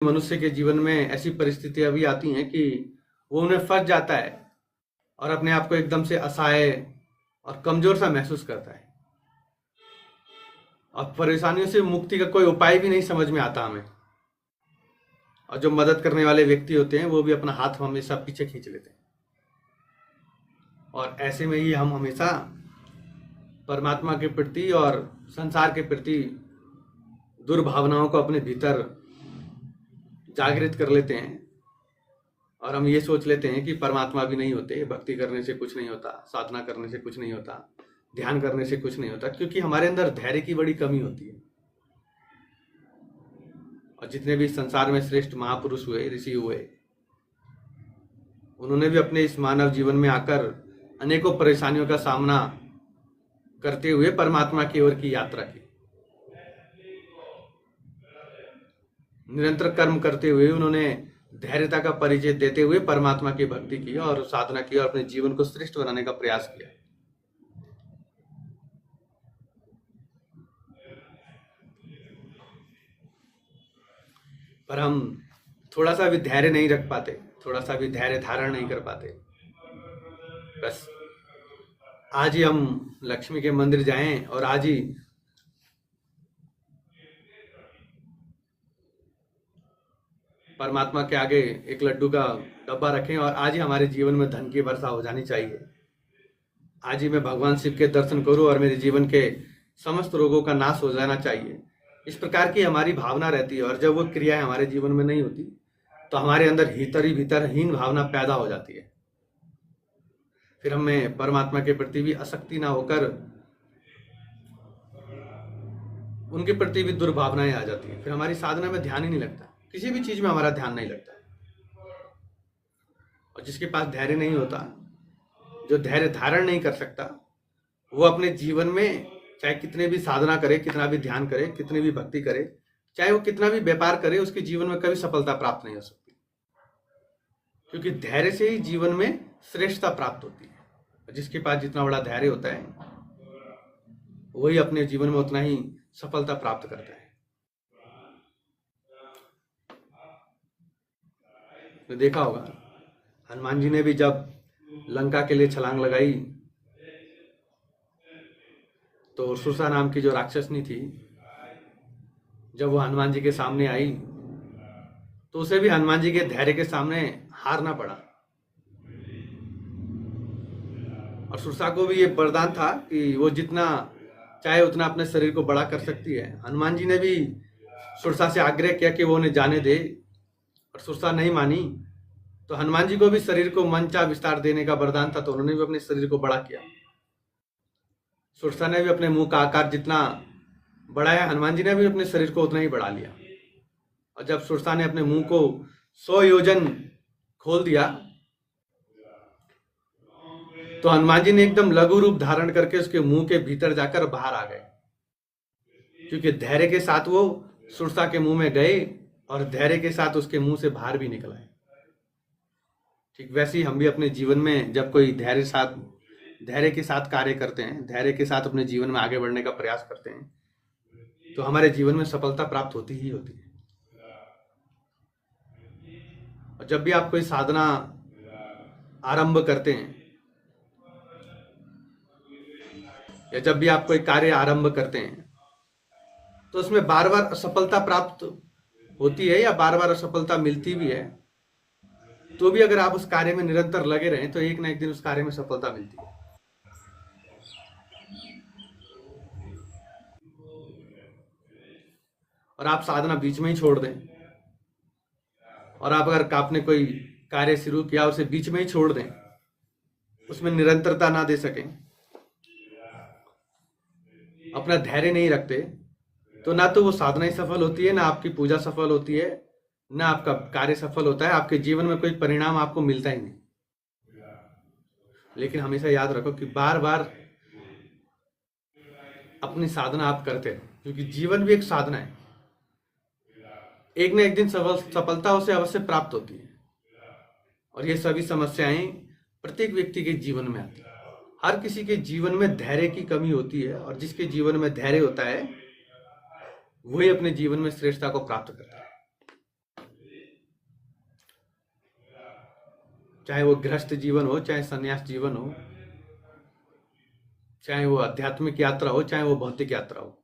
मनुष्य के जीवन में ऐसी परिस्थितियां भी आती हैं कि वो उन्हें फंस जाता है और अपने आप को एकदम से असहाय और कमजोर सा महसूस करता है और परेशानियों से मुक्ति का कोई उपाय भी नहीं समझ में आता हमें। और जो मदद करने वाले व्यक्ति होते हैं वो भी अपना हाथ हमेशा पीछे खींच लेते हैं। और ऐसे में ही हम हमेशा परमात्मा के प्रति और संसार के प्रति दुर्भावनाओं को अपने भीतर जागृत कर लेते हैं और हम ये सोच लेते हैं कि परमात्मा भी नहीं होते, भक्ति करने से कुछ नहीं होता, साधना करने से कुछ नहीं होता, ध्यान करने से कुछ नहीं होता, क्योंकि हमारे अंदर धैर्य की बड़ी कमी होती है। और जितने भी संसार में श्रेष्ठ महापुरुष हुए, ऋषि हुए, उन्होंने भी अपने इस मानव जीवन में आकर अनेकों परेशानियों का सामना करते हुए परमात्मा की ओर की यात्रा की। निरंतर कर्म करते हुए उन्होंने धैर्यता का परिचय देते हुए परमात्मा की भक्ति की और साधना की और अपने जीवन को श्रेष्ठ बनाने का प्रयास किया। पर हम थोड़ा सा भी धैर्य नहीं रख पाते, थोड़ा सा भी धैर्य धारण नहीं कर पाते। बस आज ही हम लक्ष्मी के मंदिर जाएं और आज ही परमात्मा के आगे एक लड्डू का डब्बा रखें और आज ही हमारे जीवन में धन की वर्षा हो जानी चाहिए। आज ही मैं भगवान शिव के दर्शन करूं और मेरे जीवन के समस्त रोगों का नाश हो जाना चाहिए। इस प्रकार की हमारी भावना रहती है और जब वो क्रियाएं हमारे जीवन में नहीं होती तो हमारे अंदर भीतर हीन भावना पैदा हो जाती है। फिर हमें परमात्मा के प्रति भी आसक्ति ना होकर उनके प्रति भी दुर्भावनाएं आ जाती हैं। फिर हमारी साधना में ध्यान ही नहीं लगता, किसी भी चीज में हमारा ध्यान नहीं लगता। और जिसके पास धैर्य नहीं होता, जो धैर्य धारण नहीं कर सकता, वो अपने जीवन में चाहे कितने भी साधना करे, कितना भी ध्यान करे, कितनी भी भक्ति करे, चाहे वो कितना भी व्यापार करे, उसके जीवन में कभी सफलता प्राप्त नहीं हो सकती। क्योंकि धैर्य से ही जीवन में श्रेष्ठता प्राप्त होती है। जिसके पास जितना बड़ा धैर्य होता है वही अपने जीवन में उतना ही सफलता प्राप्त करता है। तो देखा होगा हनुमान जी ने भी जब लंका के लिए छलांग लगाई तो सुरसा नाम की जो राक्षसनी थी, जब वो हनुमान जी के सामने आई तो उसे भी हनुमान जी के धैर्य के सामने हारना पड़ा। और सुरसा को भी ये वरदान था कि वो जितना चाहे उतना अपने शरीर को बड़ा कर सकती है। हनुमान जी ने भी सुरसा से आग्रह किया कि वो उन्हें जाने दे और सुरसा नहीं मानी। तो हनुमान जी को भी शरीर को मंचा विस्तार देने का वरदान था, तो उन्होंने भी अपने शरीर को बड़ा किया। सुरसा ने भी अपने मुंह का आकार जितना बढ़ाया, हनुमान जी ने भी अपने शरीर को उतना ही बढ़ा लिया। और जब सुरसा ने अपने मुंह को 100 योजन खोल दिया तो हनुमान जी ने एकदम लघु रूप धारण करके उसके मुंह के भीतर जाकर बाहर आ गए, क्योंकि धैर्य के साथ वो सुरसा के मुंह में गए और धैर्य के साथ उसके मुंह से बाहर भी निकल आए। ठीक वैसे ही हम भी अपने जीवन में जब कोई धैर्य के साथ कार्य करते हैं, धैर्य के साथ अपने जीवन में आगे बढ़ने का प्रयास करते हैं, तो हमारे जीवन में सफलता प्राप्त होती ही होती है। और जब भी आप कोई साधना आरंभ करते हैं या जब भी आप कोई कार्य आरंभ करते हैं तो उसमें बार बार असफलता प्राप्त होती है या बार बार असफलता मिलती भी है, तो भी अगर आप उस कार्य में निरंतर लगे रहें तो एक ना एक दिन उस कार्य में सफलता मिलती है। और आप साधना बीच में ही छोड़ दें और आप अगर आपने कोई कार्य शुरू किया उसे बीच में ही छोड़ दें, उसमें निरंतरता ना दे सकें, अपना धैर्य नहीं रखते, तो ना तो वो साधना ही सफल होती है, ना आपकी पूजा सफल होती है, ना आपका कार्य सफल होता है, आपके जीवन में कोई परिणाम आपको मिलता ही नहीं। लेकिन हमेशा याद रखो कि बार बार अपनी साधना आप करते रहो, क्योंकि जीवन भी एक साधना है। एक ना एक दिन सफलता उसे अवश्य प्राप्त होती है। और ये सभी समस्याएं प्रत्येक व्यक्ति के जीवन में आती है। हर किसी के जीवन में धैर्य की कमी होती है और जिसके जीवन में धैर्य होता है वही अपने जीवन में श्रेष्ठता को प्राप्त करता है। चाहे वो गृहस्थ जीवन हो, चाहे संन्यास जीवन हो, चाहे वो आध्यात्मिक यात्रा हो, चाहे वो भौतिक यात्रा हो।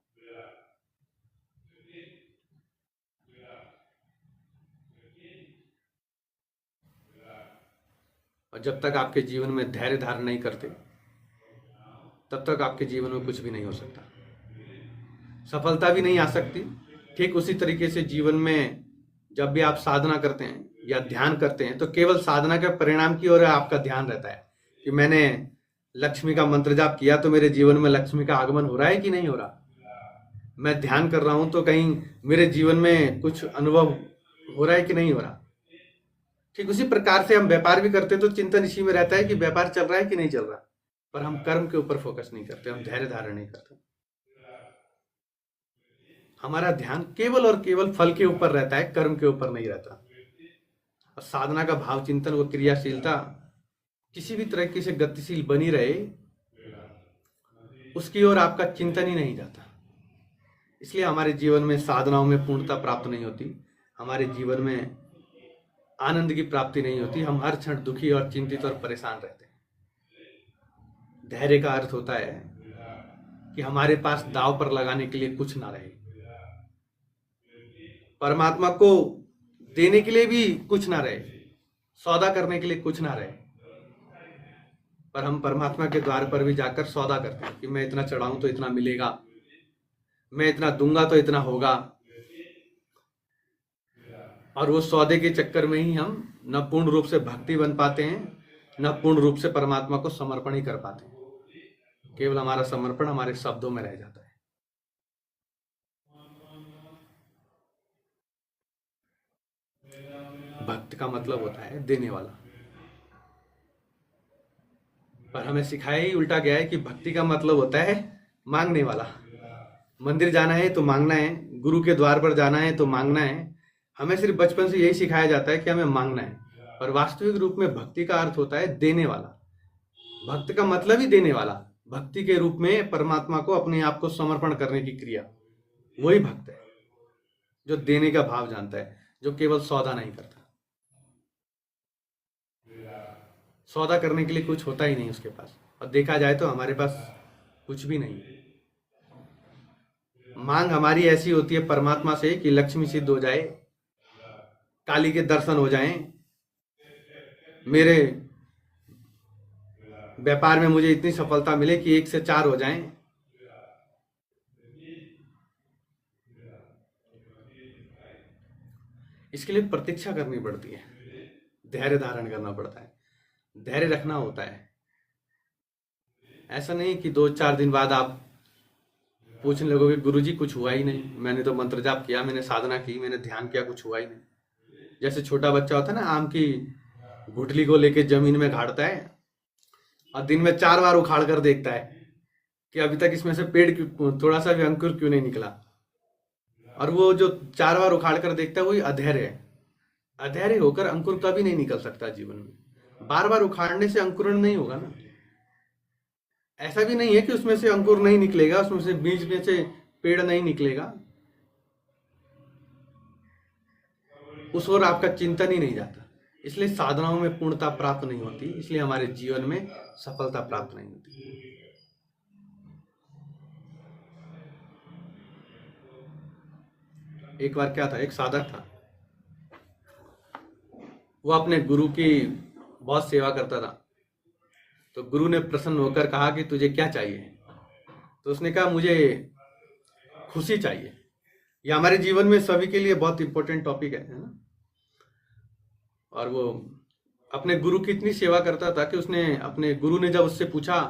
और जब तक आपके जीवन में धैर्य धारण नहीं करते, तब तक आपके जीवन में कुछ भी नहीं हो सकता, सफलता भी नहीं आ सकती। ठीक उसी तरीके से जीवन में जब भी आप साधना करते हैं या ध्यान करते हैं, तो केवल साधना के परिणाम की ओर आपका ध्यान रहता है कि मैंने लक्ष्मी का मंत्र जाप किया तो मेरे जीवन में लक्ष्मी का आगमन हो रहा है कि नहीं हो रहा। मैं ध्यान कर रहा हूं तो कहीं मेरे जीवन में कुछ अनुभव हो रहा है कि नहीं हो रहा। ठीक उसी प्रकार से हम व्यापार भी करते तो चिंतन इसी में रहता है कि व्यापार चल रहा है कि नहीं चल रहा, पर हम कर्म के ऊपर फोकस नहीं करते, हम धैर्य धारण नहीं करते। हमारा ध्यान केवल और केवल फल के ऊपर रहता है, कर्म के ऊपर नहीं रहता। और साधना का भाव चिंतन, वो क्रियाशीलता किसी भी तरीके से गतिशील बनी रहे, उसकी ओर आपका चिंतन ही नहीं जाता। इसलिए हमारे जीवन में साधनाओं में पूर्णता प्राप्त नहीं होती, हमारे जीवन में आनंद की प्राप्ति नहीं होती। हम हर क्षण दुखी और चिंतित और परेशान रहते हैं। धैर्य का अर्थ होता है कि हमारे पास दांव पर लगाने के लिए कुछ ना रहे, परमात्मा को देने के लिए भी कुछ ना रहे, सौदा करने के लिए कुछ ना रहे, पर हम परमात्मा के द्वार पर भी जाकर सौदा करते हैं कि मैं इतना चढ़ाऊं तो इतना मिलेगा, मैं इतना दूंगा तो इतना होगा। और वो सौदे के चक्कर में ही हम न पूर्ण रूप से भक्ति बन पाते हैं, न पूर्ण रूप से परमात्मा को समर्पण ही कर पाते हैं। केवल हमारा समर्पण हमारे शब्दों में रह जाता है। भक्त का मतलब होता है देने वाला, पर हमें सिखाया ही उल्टा गया है कि भक्ति का मतलब होता है मांगने वाला। मंदिर जाना है तो मांगना है, गुरु के द्वार पर जाना है तो मांगना है। हमें सिर्फ बचपन से यही सिखाया जाता है कि हमें मांगना है, पर वास्तविक रूप में भक्ति का अर्थ होता है देने वाला। भक्त का मतलब ही देने वाला। भक्ति के रूप में परमात्मा को अपने आप को समर्पण करने की क्रिया, वही भक्त है जो देने का भाव जानता है, जो केवल सौदा नहीं करता। सौदा करने के लिए कुछ होता ही नहीं उसके पास, और देखा जाए तो हमारे पास कुछ भी नहीं है। मांग हमारी ऐसी होती है परमात्मा से कि लक्ष्मी सिद्ध हो जाए, काली के दर्शन हो जाएं, मेरे व्यापार में मुझे इतनी सफलता मिले कि 1 से 4 हो जाएं। इसके लिए प्रतीक्षा करनी पड़ती है, धैर्य धारण करना पड़ता है, धैर्य रखना होता है। ऐसा नहीं कि 2-4 दिन बाद आप पूछने लगोगे गुरुजी कुछ हुआ ही नहीं, मैंने तो मंत्र जाप किया, मैंने साधना की, मैंने ध्यान किया, कुछ हुआ ही नहीं। जैसे छोटा बच्चा होता है ना, आम की गुठली को लेके जमीन में गाड़ता है और दिन में 4 बार उखाड़ कर देखता है कि अभी तक इसमें से पेड़ थोड़ा सा भी अंकुर क्यों नहीं निकला। और वो जो 4 बार उखाड़ कर देखता है वही अधैर्य है। अधैर्य होकर अंकुर कभी नहीं निकल सकता जीवन में। बार बार उखाड़ने से अंकुरण नहीं होगा ना। ऐसा भी नहीं है कि उसमें से अंकुर नहीं निकलेगा, उसमें से बीज में से पेड़ नहीं निकलेगा, उस ओर आपका चिंतन ही नहीं जाता। इसलिए साधनाओं में पूर्णता प्राप्त नहीं होती, इसलिए हमारे जीवन में सफलता प्राप्त नहीं होती। एक बार क्या था, एक साधक था, वो अपने गुरु की बहुत सेवा करता था। तो गुरु ने प्रसन्न होकर कहा कि तुझे क्या चाहिए। तो उसने कहा मुझे खुशी चाहिए। ये हमारे जीवन में सभी के लिए बहुत इंपॉर्टेंट टॉपिक है ना। और वो अपने गुरु की इतनी सेवा करता था कि उसने अपने गुरु ने जब उससे पूछा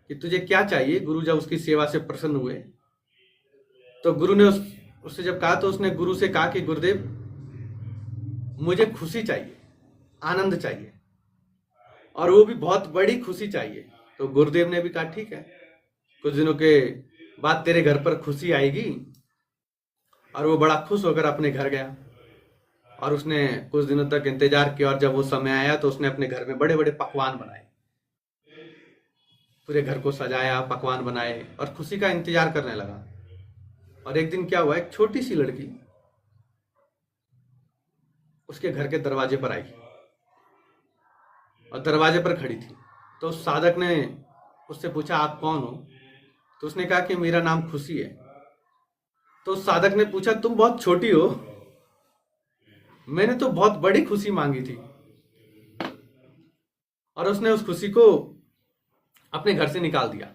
कि तुझे क्या चाहिए, गुरु जब उसकी सेवा से प्रसन्न हुए तो गुरु ने उससे जब कहा तो उसने गुरु से कहा कि गुरुदेव मुझे खुशी चाहिए, आनंद चाहिए, और वो भी बहुत बड़ी खुशी चाहिए। तो गुरुदेव ने भी कहा ठीक है, कुछ दिनों के बाद तेरे घर पर खुशी आएगी। और वो बड़ा खुश होकर अपने घर गया और उसने कुछ दिनों तक इंतजार किया, और जब वो समय आया तो उसने अपने घर में बड़े बड़े पकवान बनाए, पूरे घर को सजाया, पकवान बनाए और खुशी का इंतजार करने लगा। और एक दिन क्या हुआ, एक छोटी सी लड़की उसके घर के दरवाजे पर आई और दरवाजे पर खड़ी थी। तो उस साधक ने उससे पूछा, आप कौन हो? तो उसने कहा कि मेरा नाम खुशी है। तो उस साधक ने पूछा, तुम बहुत छोटी हो, मैंने तो बहुत बड़ी खुशी मांगी थी। और उसने उस खुशी को अपने घर से निकाल दिया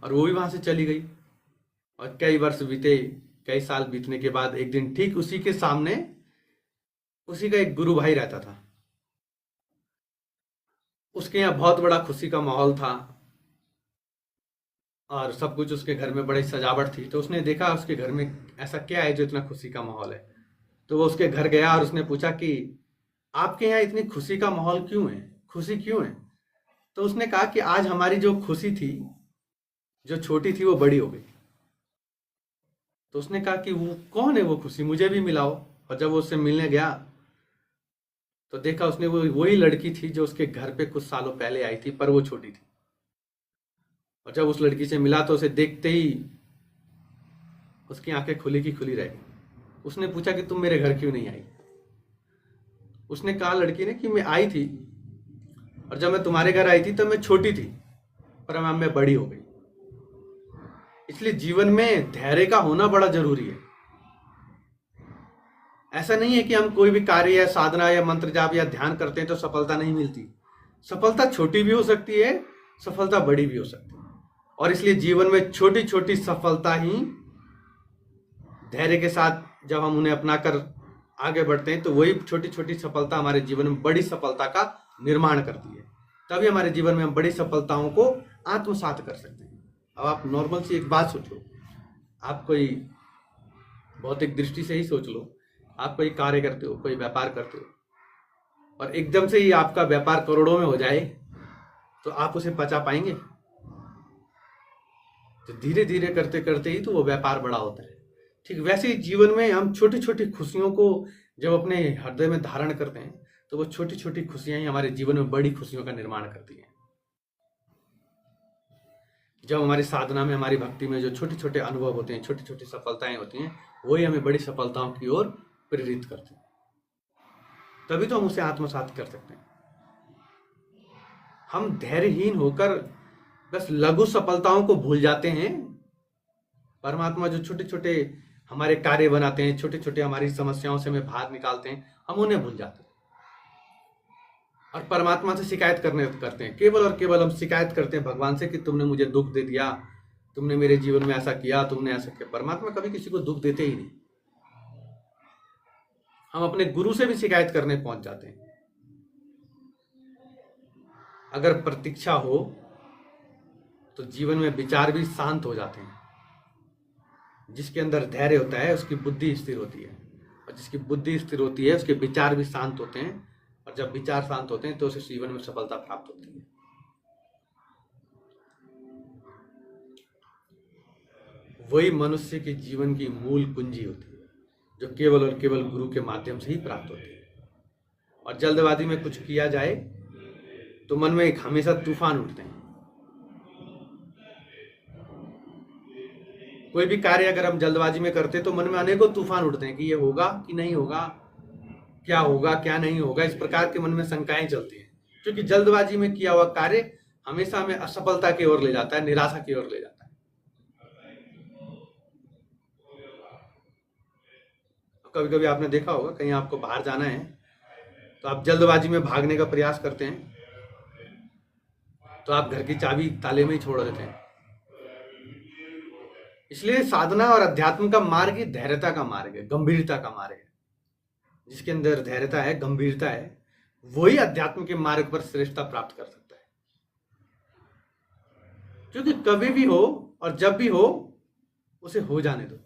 और वो भी वहां से चली गई। और कई वर्ष बीते, कई साल बीतने के बाद एक दिन ठीक उसी के सामने उसी का एक गुरु भाई रहता था। उसके यहाँ बहुत बड़ा खुशी का माहौल था और सब कुछ उसके घर में बड़ी सजावट थी। तो उसने देखा उसके घर में ऐसा क्या है जो इतना खुशी का माहौल है। तो वो उसके घर गया और उसने पूछा कि आपके यहाँ इतनी खुशी का माहौल क्यों है, खुशी क्यों है? तो उसने कहा कि आज हमारी जो खुशी थी, जो छोटी थी, वो बड़ी हो गई। तो उसने कहा कि वो कौन है वो खुशी, मुझे भी मिलाओ। और जब वो उससे मिलने गया तो देखा उसने वो वही लड़की थी जो उसके घर पे कुछ सालों पहले आई थी, पर वो छोटी थी। और जब उस लड़की से मिला तो उसे देखते ही उसकी आंखें खुली की खुली रह गई। उसने पूछा कि तुम मेरे घर क्यों नहीं आई? उसने कहा, लड़की ने, कि मैं आई थी और जब मैं तुम्हारे घर आई थी तब मैं छोटी थी, पर अब मैं बड़ी हो गई। इसलिए जीवन में धैर्य का होना बड़ा जरूरी है। ऐसा नहीं है कि हम कोई भी कार्य या साधना या मंत्र जाप या ध्यान करते हैं तो सफलता नहीं मिलती। सफलता छोटी भी हो सकती है, सफलता बड़ी भी हो सकती है। और इसलिए जीवन में छोटी छोटी सफलता ही धैर्य के साथ जब हम उन्हें अपनाकर आगे बढ़ते हैं तो वही छोटी छोटी सफलता हमारे जीवन में बड़ी सफलता का निर्माण करती है। तभी हमारे जीवन में हम बड़ी सफलताओं को आत्मसात कर सकते हैं। अब आप नॉर्मल सी एक बात सोचो, आप कोई भौतिक दृष्टि से ही सोच लो, आप कोई कार्य करते हो, कोई व्यापार करते हो और एकदम से ही आपका व्यापार करोड़ों में हो जाए तो आप उसे पचा पाएंगे? तो धीरे धीरे करते करते ही तो वो व्यापार बड़ा होता है। ठीक वैसे ही जीवन में हम छोटी छोटी खुशियों को जब अपने हृदय में धारण करते हैं तो वो छोटी छोटी खुशियां ही हमारे जीवन में बड़ी खुशियों का निर्माण करती हैं। जब हमारी साधना में, हमारी भक्ति में जो छोटे छोटे अनुभव होते हैं, छोटी छोटी सफलताएं होती हैं, वही हमें बड़ी सफलताओं की ओर प्रेरित करते हैं। तभी तो हम उसे आत्मसात कर सकते हैं। हम धैर्यहीन होकर बस लघु सफलताओं को भूल जाते हैं। परमात्मा जो छोटे छोटे हमारे कार्य बनाते हैं, छोटे छोटे हमारी समस्याओं से हमें बाहर निकालते हैं, हम उन्हें भूल जाते हैं और परमात्मा से शिकायत करते हैं। केवल और केवल हम शिकायत करते हैं भगवान से कि तुमने मुझे दुख दे दिया, तुमने मेरे जीवन में ऐसा किया, तुमने ऐसा किया। परमात्मा कभी किसी को दुख देते ही नहीं। हम अपने गुरु से भी शिकायत करने पहुंच जाते हैं। अगर प्रतीक्षा हो तो जीवन में विचार भी शांत हो जाते हैं। जिसके अंदर धैर्य होता है उसकी बुद्धि स्थिर होती है और जिसकी बुद्धि स्थिर होती है उसके विचार भी शांत होते हैं और जब विचार शांत होते हैं तो उसे जीवन में सफलता प्राप्त होती है। वही मनुष्य के जीवन की मूल कुंजी होती है जो केवल और केवल गुरु के माध्यम से ही प्राप्त होती है। और जल्दबाजी में कुछ किया जाए तो मन में एक हमेशा तूफान उठते हैं। कोई भी कार्य अगर हम जल्दबाजी में करते हैं तो मन में अनेकों तूफान उठते हैं कि ये होगा कि नहीं होगा, क्या नहीं होगा। इस प्रकार के मन में शंकाएं चलती हैं, क्योंकि जल्दबाजी में किया हुआ कार्य हमेशा हमें असफलता की ओर ले जाता है, निराशा की ओर ले जाता है। कभी कभी आपने देखा होगा, कहीं आपको बाहर जाना है तो आप जल्दबाजी में भागने का प्रयास करते हैं तो आप घर की चाबी ताले में ही छोड़ देते हैं। इसलिए साधना और अध्यात्म का मार्ग ही धैर्यता का मार्ग है, गंभीरता का मार्ग है। जिसके अंदर धैर्यता है, गंभीरता है, वही अध्यात्म के मार्ग पर श्रेष्ठता प्राप्त कर सकता है। क्योंकि कभी भी हो और जब भी हो उसे हो जाने दो।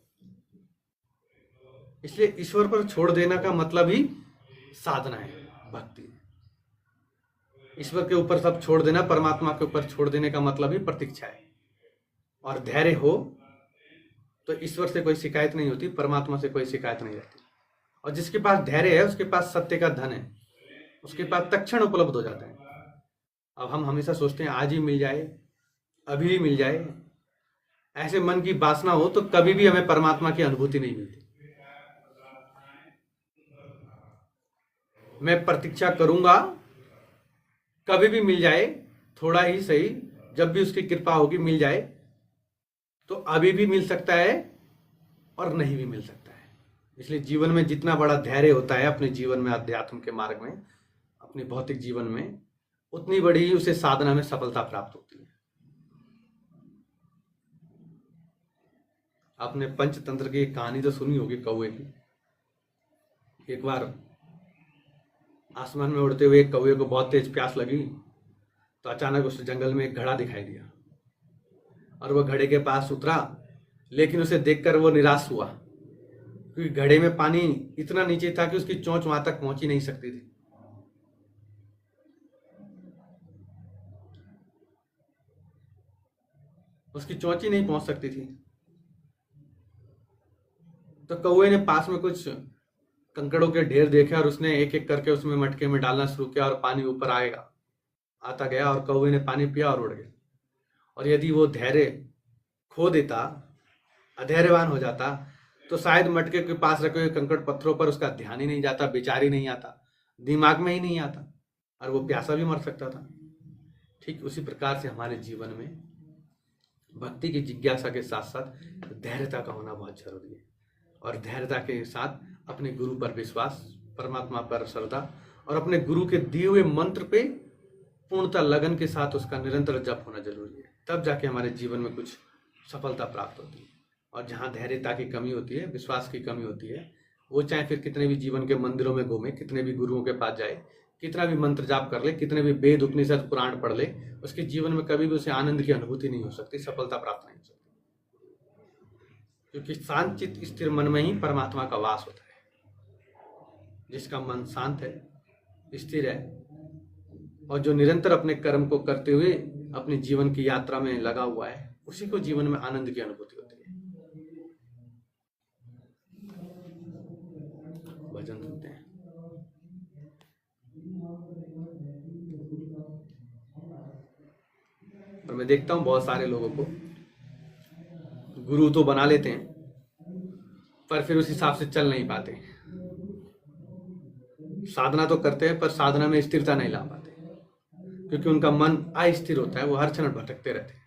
इसलिए ईश्वर पर छोड़ देना का मतलब ही साधना है, भक्ति है। ईश्वर के ऊपर सब छोड़ देना, परमात्मा के ऊपर छोड़ देने का मतलब ही प्रतीक्षा है। और धैर्य हो तो ईश्वर से कोई शिकायत नहीं होती, परमात्मा से कोई शिकायत नहीं रहती। और जिसके पास धैर्य है उसके पास सत्य का धन है, उसके पास तत्क्षण उपलब्ध हो जाता है। अब हम हमेशा सोचते हैं आज ही मिल जाए, अभी ही मिल जाए। ऐसे मन की वासना हो तो कभी भी हमें परमात्मा की अनुभूति नहीं मिलती। मैं प्रतीक्षा करूंगा, कभी भी मिल जाए, थोड़ा ही सही, जब भी उसकी कृपा होगी मिल जाए, तो अभी भी मिल सकता है और नहीं भी मिल सकता है। इसलिए जीवन में जितना बड़ा धैर्य होता है अपने जीवन में, अध्यात्म के मार्ग में, अपने भौतिक जीवन में, उतनी बड़ी ही उसे साधना में सफलता प्राप्त होती है। आपने पंचतंत्र की एक कहानी तो सुनी होगी कौवे की। एक बार आसमान में उड़ते हुए एक कौवे को बहुत तेज प्यास लगी, तो अचानक उस जंगल में एक घड़ा दिखाई दिया और वह घड़े के पास उतरा, लेकिन उसे देखकर वो निराश हुआ, क्योंकि घड़े में पानी इतना नीचे था कि उसकी चोंच वहां तक पहुंच ही नहीं सकती थी। उसकी चोंच ही नहीं पहुंच सकती थी। तो कौवे ने पास में कुछ कंकड़ों के ढेर देखे और उसने एक एक करके उसमें मटके में डालना शुरू किया और पानी ऊपर आएगा, आता गया और कौवे ने पानी पिया और उड़ गया। और यदि वो धैर्य खो देता, अधैर्यवान हो जाता, तो शायद मटके के पास रखे हुए कंकड़ पत्थरों पर उसका ध्यान ही नहीं जाता, विचार ही नहीं आता, दिमाग में ही नहीं आता, और वो प्यासा भी मर सकता था। ठीक उसी प्रकार से हमारे जीवन में भक्ति की जिज्ञासा के साथ साथ धैर्यता का होना बहुत जरूरी है। और धैर्यता के साथ अपने गुरु पर विश्वास, परमात्मा पर श्रद्धा और अपने गुरु के दिए हुए मंत्र पे पूर्णता लगन के साथ उसका निरंतर जप होना जरूरी है। तब जाके हमारे जीवन में कुछ सफलता प्राप्त होती है। और जहाँ धैर्यता की कमी होती है, विश्वास की कमी होती है, वो चाहे फिर कितने भी जीवन के मंदिरों में घूमे, कितने भी गुरुओं के पास जाए, कितना भी मंत्र जाप कर ले, कितने भी वेद उपनिषद पुराण पढ़ ले, उसके जीवन में कभी भी उसे आनंद की अनुभूति नहीं हो सकती, सफलता प्राप्त नहीं हो सकती। क्योंकि शांत चित्त स्थिर मन में ही परमात्मा का वास होता है। जिसका मन शांत है, स्थिर है और जो निरंतर अपने कर्म को करते हुए अपने जीवन की यात्रा में लगा हुआ है, उसी को जीवन में आनंद की अनुभूति होती है। भजन सुनते हैं। और मैं देखता हूं बहुत सारे लोगों को गुरु तो बना लेते हैं, पर फिर उस हिसाब से चल नहीं पाते। साधना तो करते हैं पर साधना में स्थिरता नहीं ला पाते, क्योंकि उनका मन अस्थिर होता है, वो हर क्षण भटकते रहते हैं।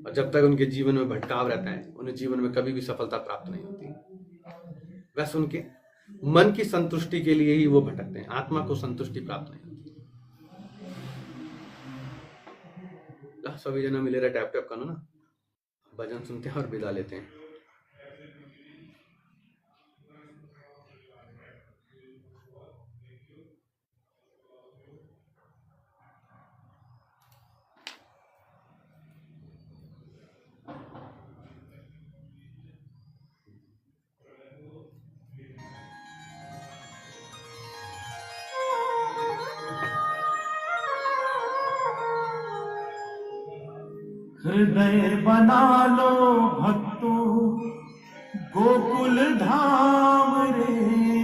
और जब तक उनके जीवन में भटकाव रहता है, उन्हें जीवन में कभी भी सफलता प्राप्त नहीं होती। बस उनके मन की संतुष्टि के लिए ही वो भटकते हैं, आत्मा को संतुष्टि प्राप्त नहीं होती। सभी जना मिले रहे टैप टैप करो ना, भजन सुनते हैं और विदा लेते हैं। हृदय बना लो भक्तों गोकुल धाम रे।